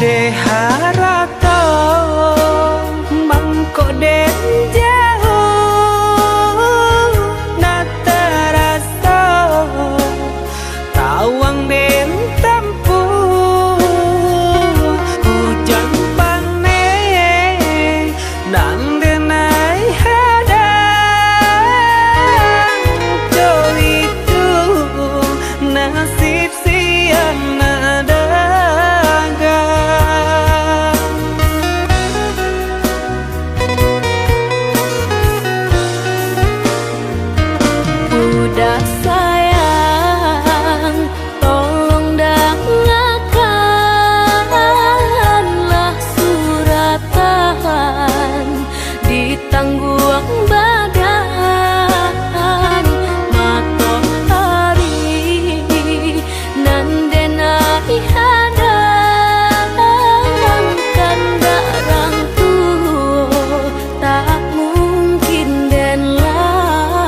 de harato mangko den jauh na terasa tawang den tempuh hujan panen dan denai hadang jauh itu nasib siang nada udah sayang, tolong dengarkanlah suratan di tangguang badan matahari nan denai hadang kandarang tuh tak mungkin den lawan.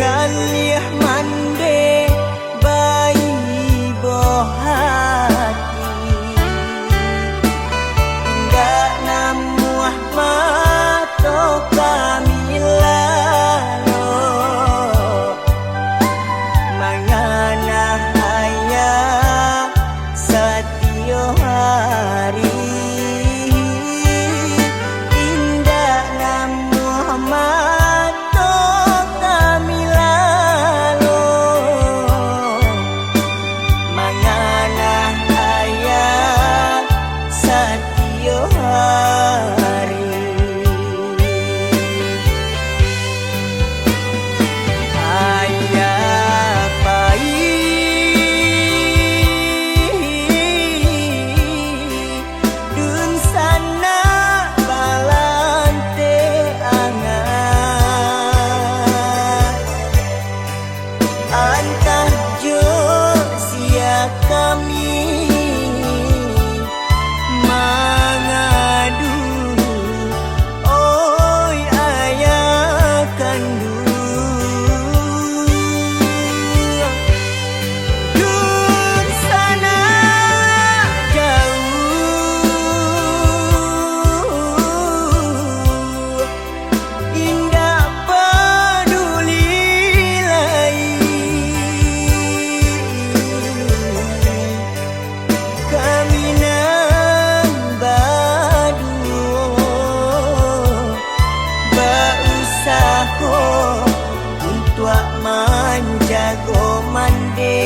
Kalih mande bayi boh hati Nggak namuah mato kami lalo Mangana hayang satio hari Indah namuah mato kami lalo Mangana hayang satio hari Ayah pai dun sana balante angat Antah jo sia kami mangadu Oi ayah kandu Dun sana jauh Indah peduli kami nang baduo Bausaho untuk menjago mande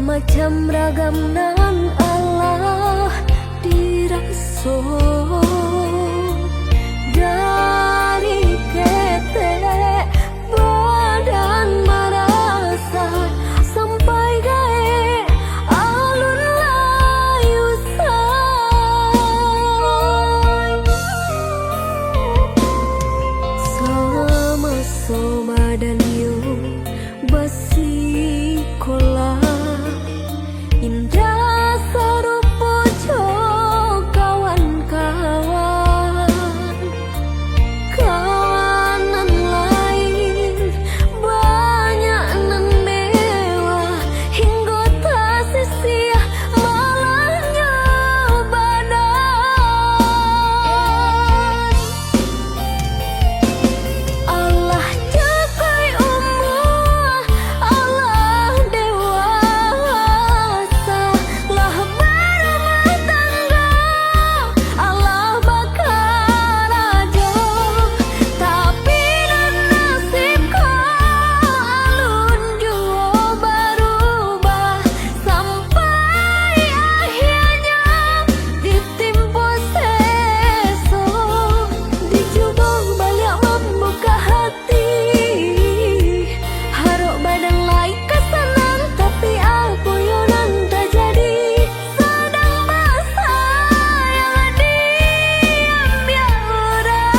Macam ragam nan Allah diraso dari ketek badan merasa sampai gae alun layu say sama-sama dan yo basi kola indah serupa kawan-kawan kawanan lain banyak nan mewah hingga tak sia malahnya badan Allah jagai umur Allah dewasa lah berumah tangga Allah bakal aja tapi dan nasibku alun jua berubah sampai akhirnya ditimpa seso dicoba balik membuka hati haruk badan lain kesenang tapi aku yonan tak jadi sedang masa yang diambil orang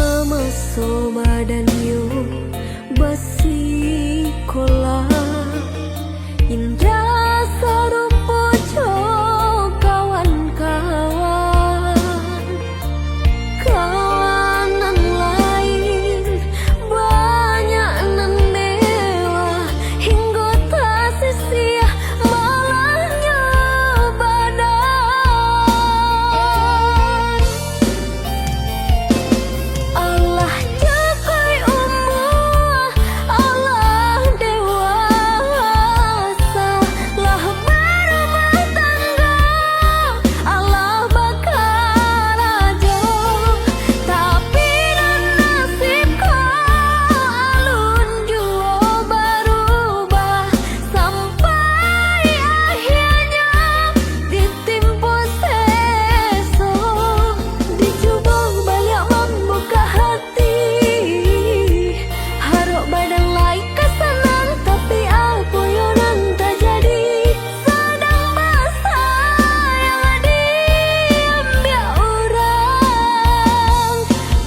sama-sama dan yo basi kola indah serupa kawan-kawan kawanan lain banyak nan mewah hingga tak sia malahnya badan Allah jagai umur Allah dewasa lah berumah tangga Allah bakal aja tapi dan nasibku alun jua berubah sampai akhirnya ditimpa seso dicoba balik membuka hati haruk badan lain kesenang tapi aku yonan tak jadi sedang masa yang diambil orang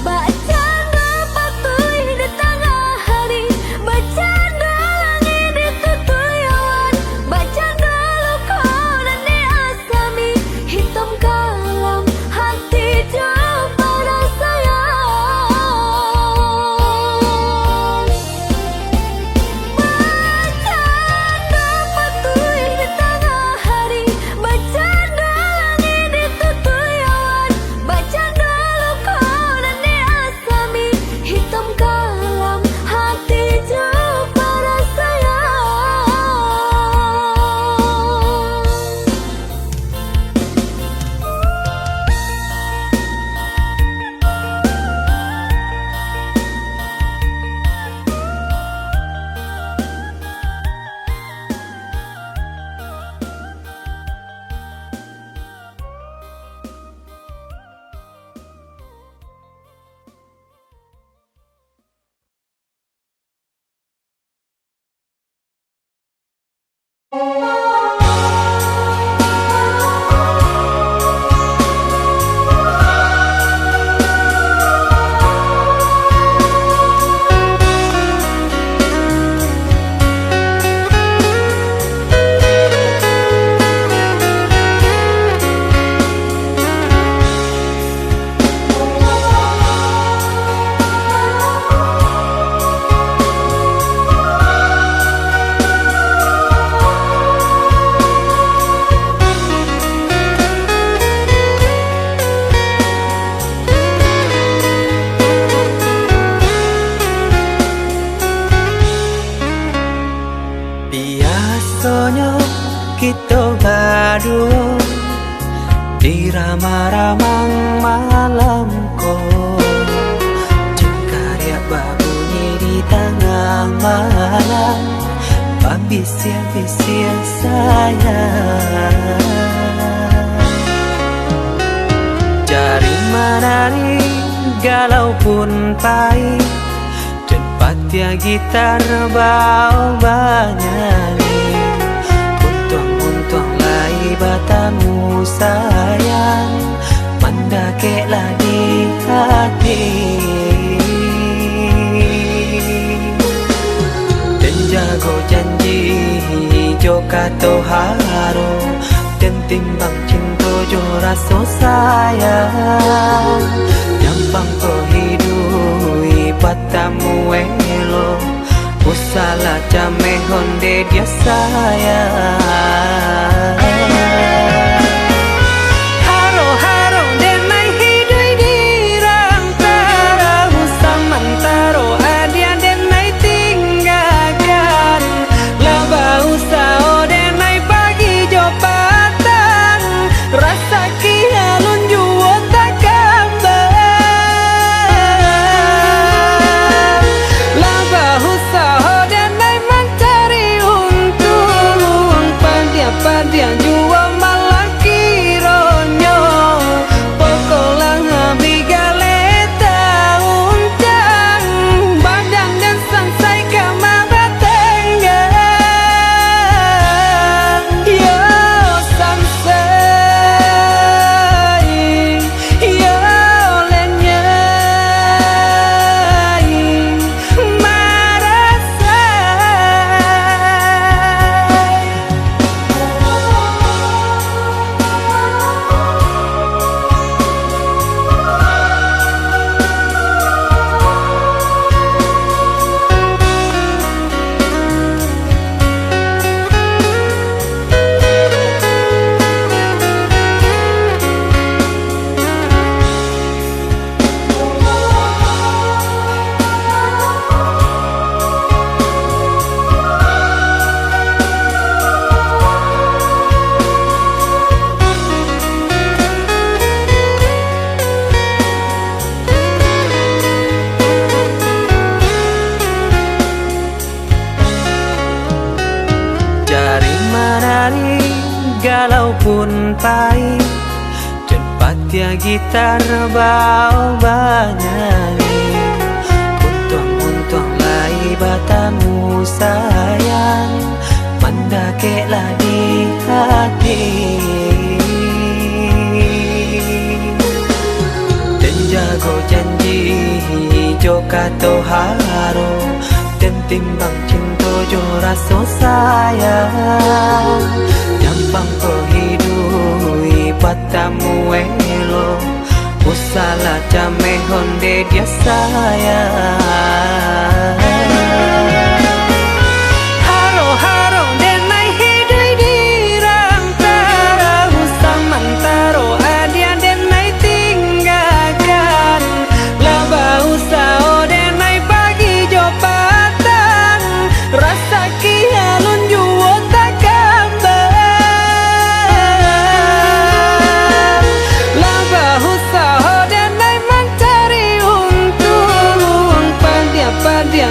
bacanda patuh di tengah hari bacanda langit ditutuyawan bacanda luka dan diasami hitam kalam hati coba sayang bacanda patuh di tengah hari bacanda langit ditutuyawan bacanda luka dan diasami hitam kalam hati coba sayang badu di ramang-ramang malam ko, cengkarya babunyi di tengah malam, bisir-bisir sayang. Jari menari galau pun pahit, tempat ya gitar bau banyali, untung-untung lai batamu sayang, mandakeklah di hati. Dan jago janji joka to haro, dan timbang cinta jo raso sayang, jampang ko hidui patamu elo, usala jame honde dia sayang. Haro haro denai hidui di rantara, usamantaro adia denai tinggalkan, laba usao denai pagi jo patang, rasa kialun juo tak gambar, laba usao denai mencari untung, padia juo malah kironyo, pokolang bigaleta uncang, badan dan sansai kamara tenggang, yo sansai, yo lenyai, marasai. Jari menari galau pun pahit, tempat ya gitar bau banyali, untung-untung lai batamu sayang, mandakeklah di hati. Dan jago janji joka to haro, dan timbang cinta jo raso sayang, jampang ko hidui patamu elo, usala jame honde dia sayang. Haro haro denai hidui di rantara, usamantaro adia denai tinggalkan, laba usao denai pagi jo patang, rasa kialun juo tak gambar, laba usao denai mencari untung, padia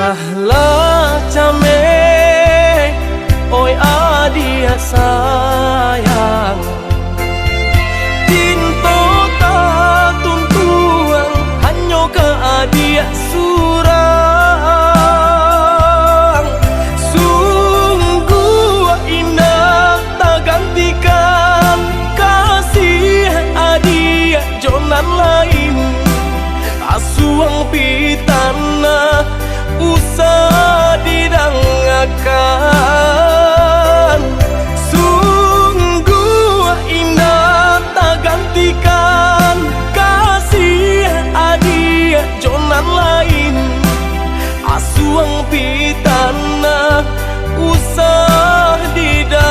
Sahlah came, oi adia sayang, tinto ta tuntuang hanyo ke adia surang. Sungguh indah tak gantikan kasih adia jonan lain. Asuang pitana usah didangakan. Sungguh indah tak gantikan kasih adia jonan lain. Asuang pitana usah didangakan.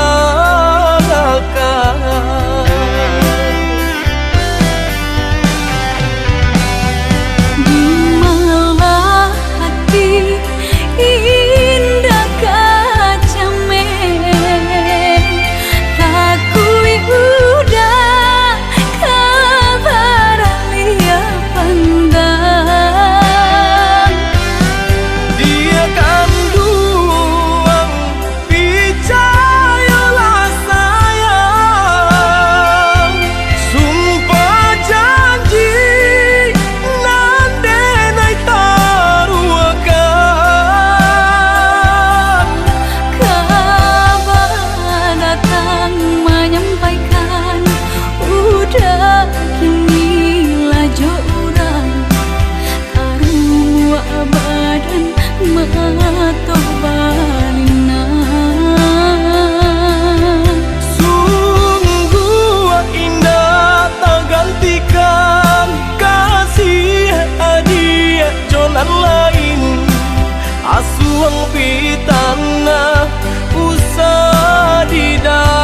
Asuang pitana usah didangakan.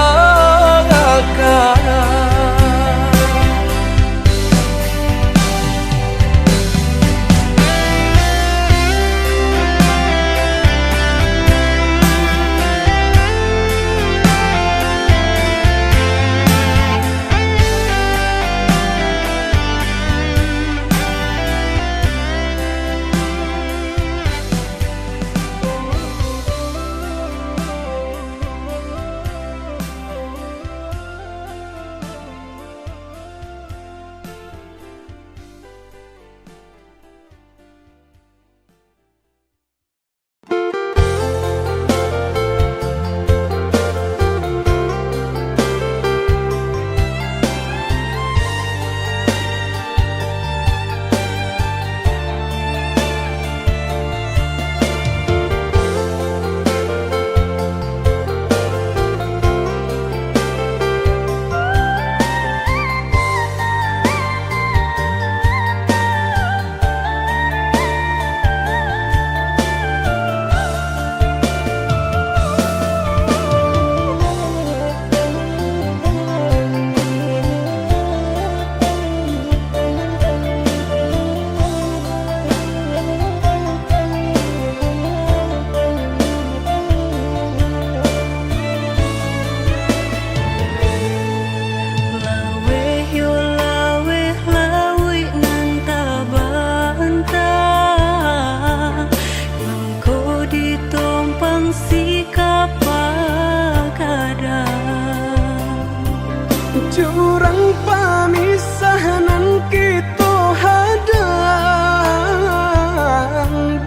Jurang pamisahan kita hadang,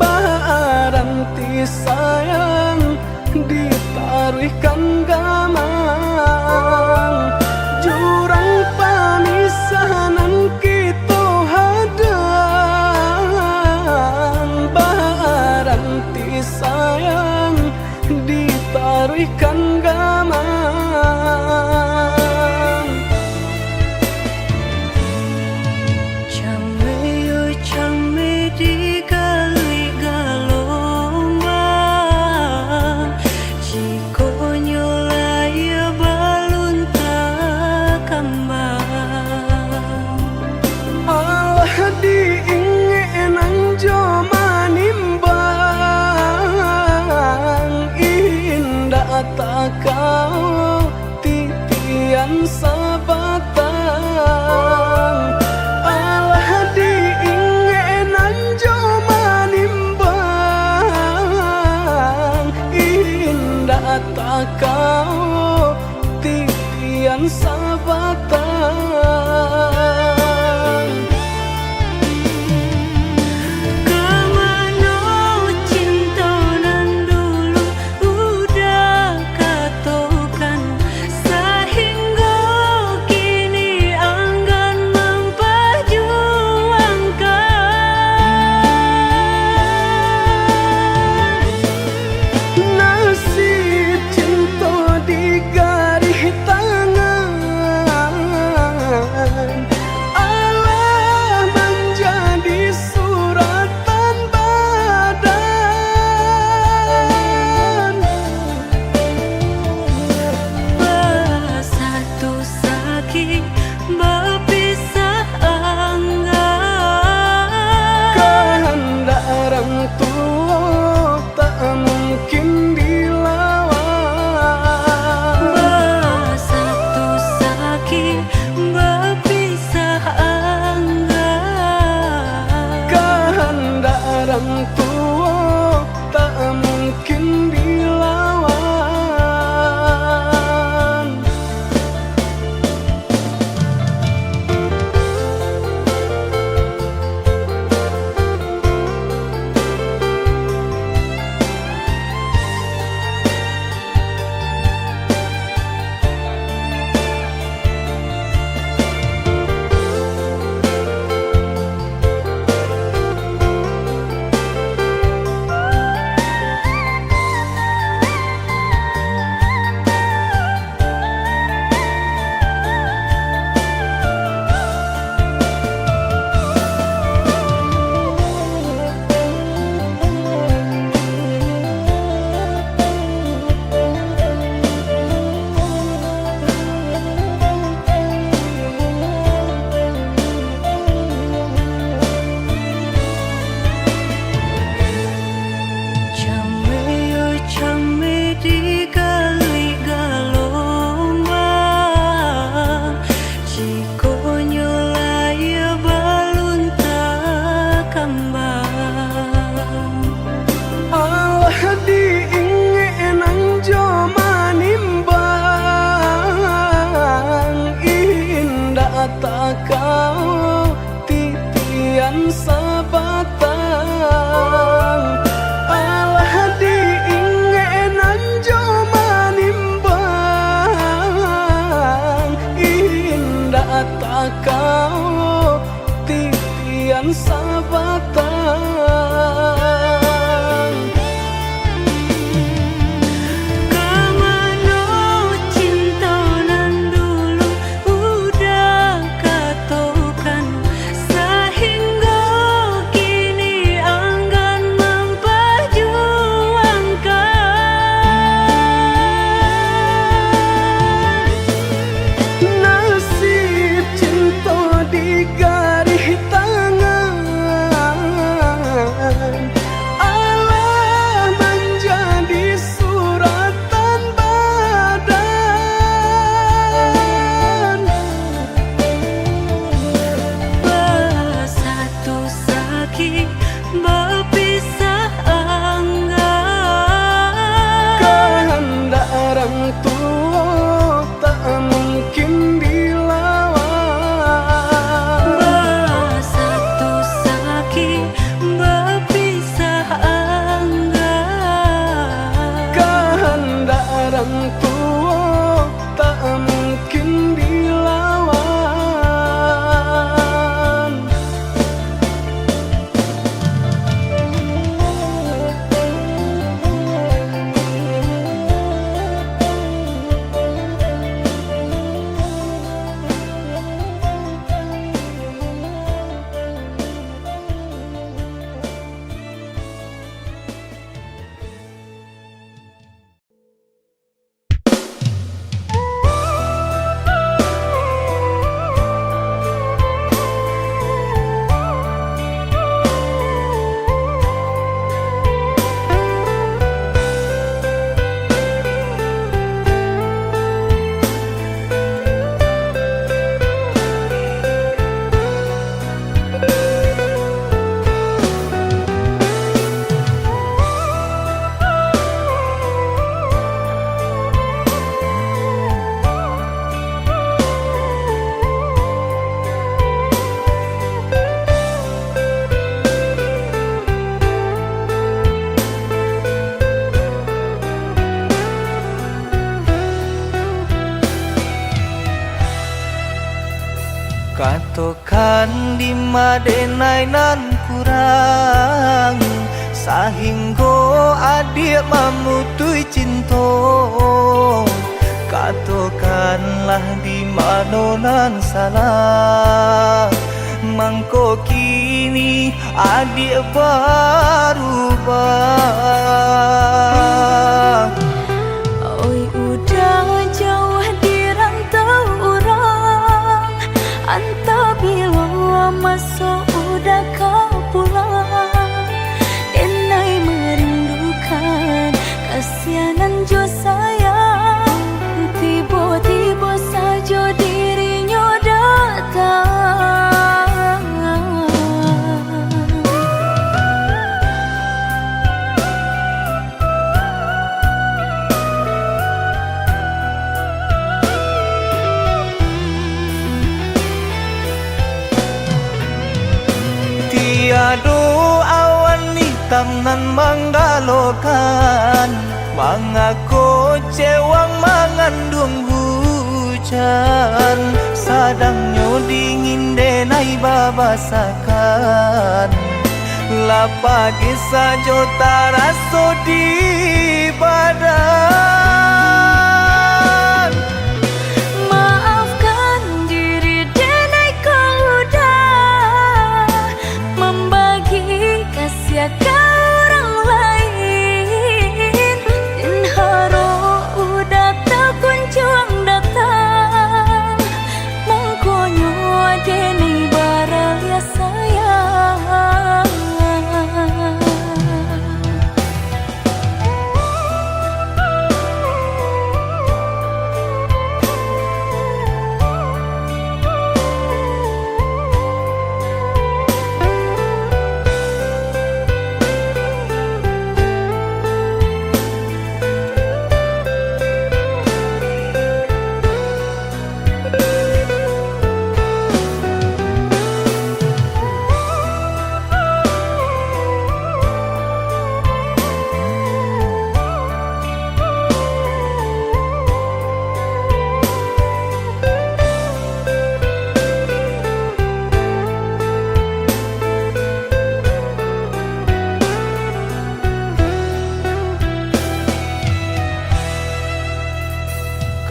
baranti sayang ditaruhkan gamang. Jurang pamisahan kita hadang, baranti sayang ditaruhkan gamang. Tak orang tua tak mungkin dilawan. Kau titian sabatang alah diingenan joma nimbang indah tak kau titian sabatang. Katokan di madenai nan kurang sahingga adik mamutui cinta. Katokanlah di mana nan salah mangko kini adik berubah. Oi udah jauh di rantau orang, entah bila masa udah kau pulang. Enai merindukan kasihanan jo sayang, tiba-tiba saja dirinya datang. hitam nan menggalokan, mengaku cewang mengandung hujan, sadangnya dingin denai babasakan, lapagi sajo taraso di badan. Maafkan diri denai kau udah membagi kasih ke orang lain, dan haro udah tak kunjung datang, mengkonyo denai baraya sayang.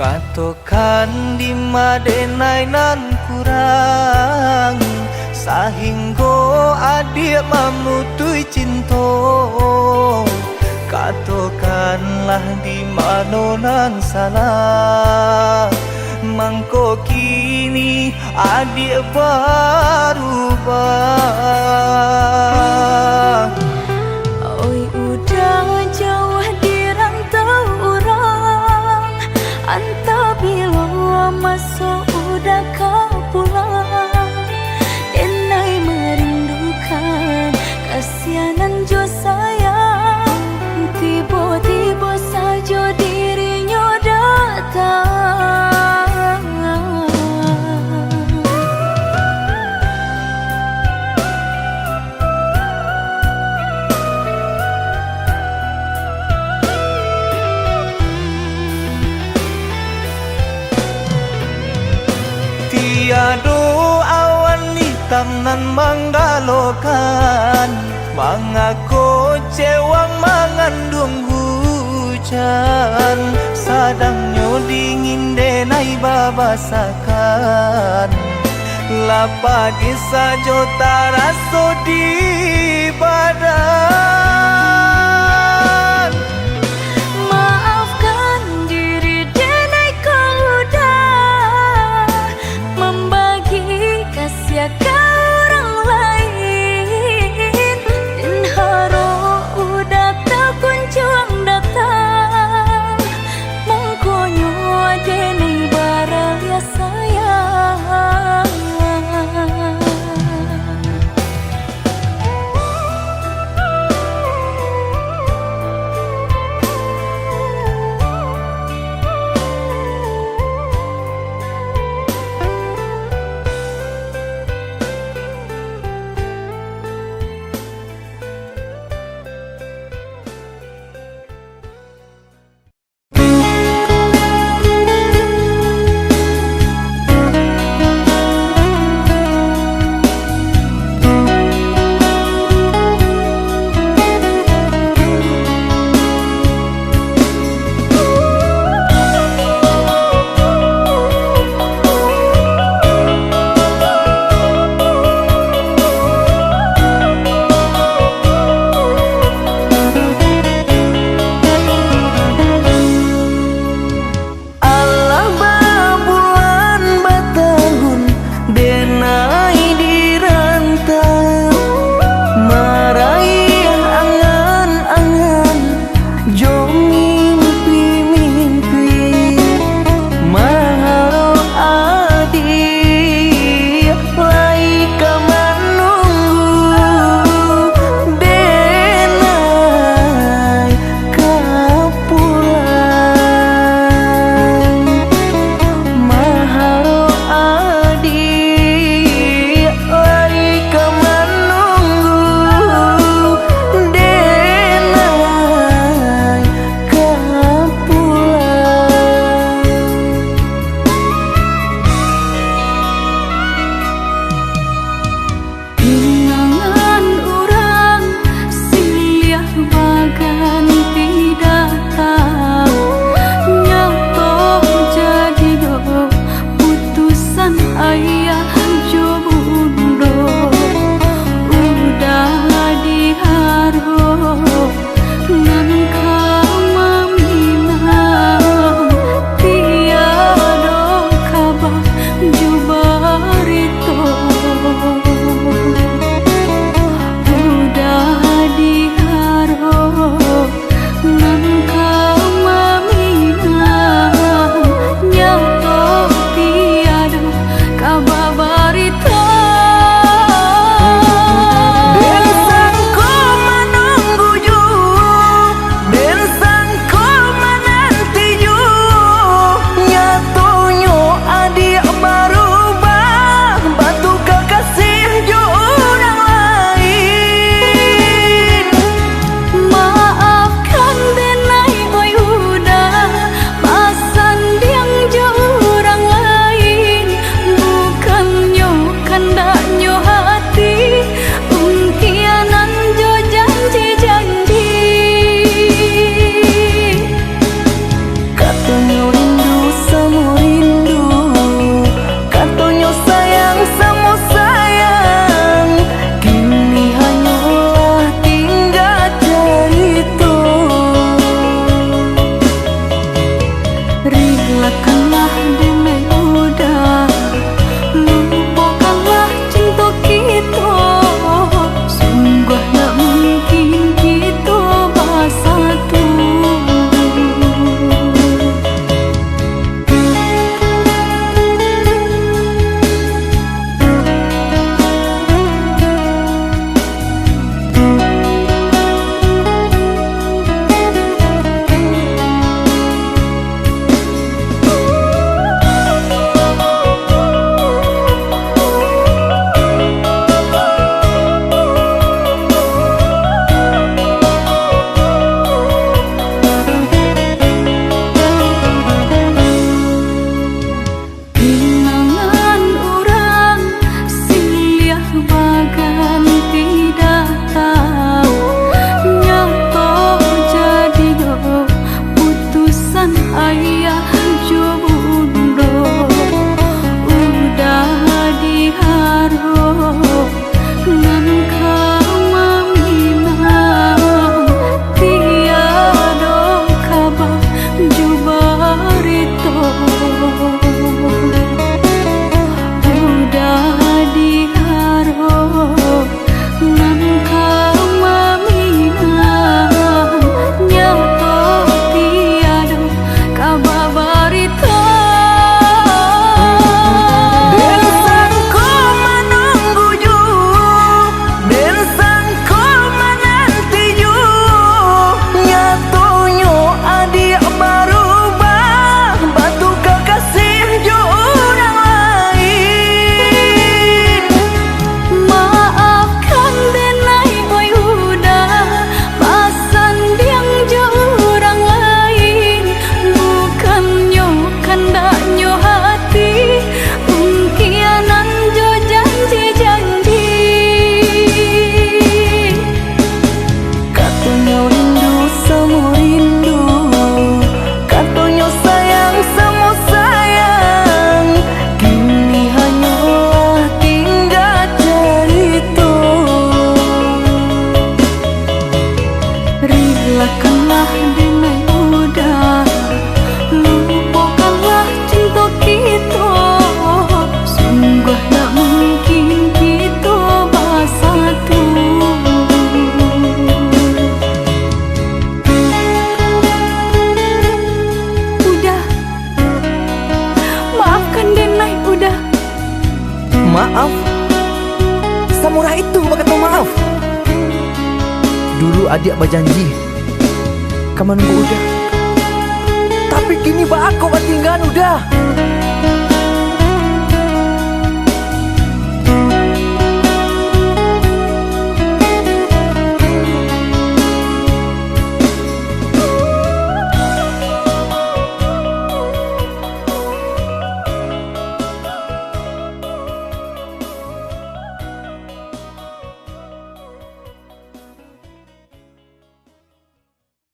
Katokan di madenai nan kurang, sahingga adik memutui cinta. Katokanlah di mana nan salah, mangko kini adik berubah. Oi udah jauh di rantau orang, anta bila masuk udah kau pulang, denai merindukan kasihanan jo sayang, tiba-tiba saja dirinya datang. Tiada awan hitam nan menggalokan, mengaku cewang mengandung hujan, sadangnya dingin denai babasakan, lapagi sajo taraso di badan. Maafkan diri denai kau udah membagi kasih ke orang lain, dan haro udah tak kunjung datang, mengkonyo denai baraya sayang. Relakanlah denai udah, lupakanlah cinta kita. Sungguh tak mungkin kita bersatu. Udah, maafkan denai udah. Maaf? Samurah itu berkata maaf. Dulu adik berjanji kamu nunggu udah, tapi kini aku tinggal udah.